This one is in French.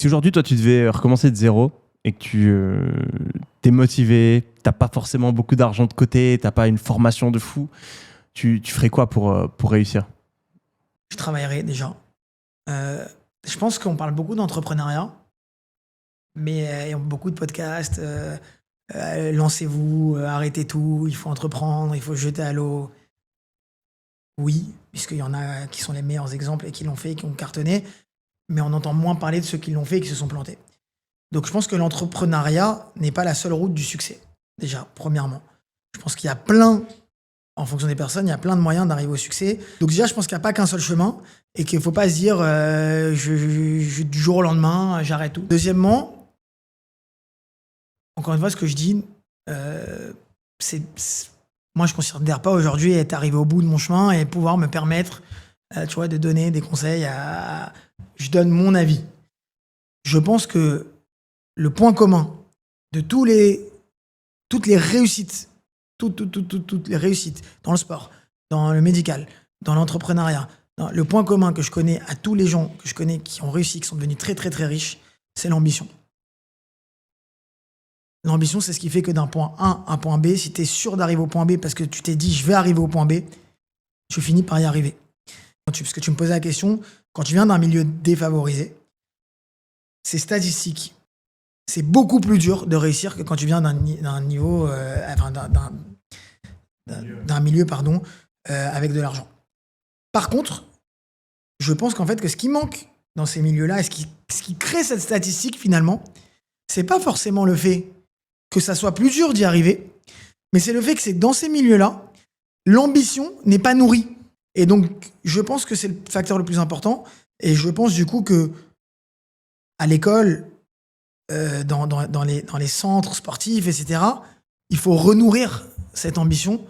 Si aujourd'hui, toi, tu devais recommencer de zéro et que tu t'es motivé, t'as pas forcément beaucoup d'argent de côté, t'as pas une formation de fou, tu ferais quoi pour réussir? Je travaillerai déjà. Euh, je pense qu'on parle beaucoup d'entrepreneuriat, mais il y a beaucoup de podcasts. Lancez-vous, arrêtez tout, il faut entreprendre, il faut se jeter à l'eau. Oui, puisqu'il y en a qui sont les meilleurs exemples et qui l'ont fait et qui ont cartonné, mais on entend moins parler de ceux qui l'ont fait et qui se sont plantés. Donc je pense que l'entrepreneuriat n'est pas la seule route du succès, déjà, premièrement. Je pense qu'il y a plein, en fonction des personnes, il y a plein de moyens d'arriver au succès. Donc déjà, je pense qu'il n'y a pas qu'un seul chemin et qu'il ne faut pas se dire du jour au lendemain, j'arrête tout. Deuxièmement, encore une fois, ce que je dis, c'est moi, je ne considère pas aujourd'hui être arrivé au bout de mon chemin et pouvoir me permettre tu vois, de donner des conseils. Je donne mon avis. Je pense que le point commun de toutes les réussites, toutes les réussites dans le sport, dans le médical, dans l'entrepreneuriat, le point commun que je connais à tous les gens que je connais qui ont réussi, qui sont devenus très très très riches, c'est l'ambition. L'ambition, c'est ce qui fait que d'un point A à un point B, si tu es sûr d'arriver au point B parce que tu t'es dit je vais arriver au point B, tu finis par y arriver. Parce que tu me posais la question, quand tu viens d'un milieu défavorisé, c'est statistique. C'est beaucoup plus dur de réussir que quand tu viens d'un niveau, d'un milieu, pardon, avec de l'argent. Par contre, je pense qu'en fait, que ce qui manque dans ces milieux-là, et ce qui crée cette statistique finalement, c'est pas forcément le fait que ça soit plus dur d'y arriver, mais c'est le fait que c'est dans ces milieux-là, l'ambition n'est pas nourrie. Et donc, je pense que c'est le facteur le plus important. Et je pense du coup que à l'école, dans les centres sportifs, etc., il faut renourrir cette ambition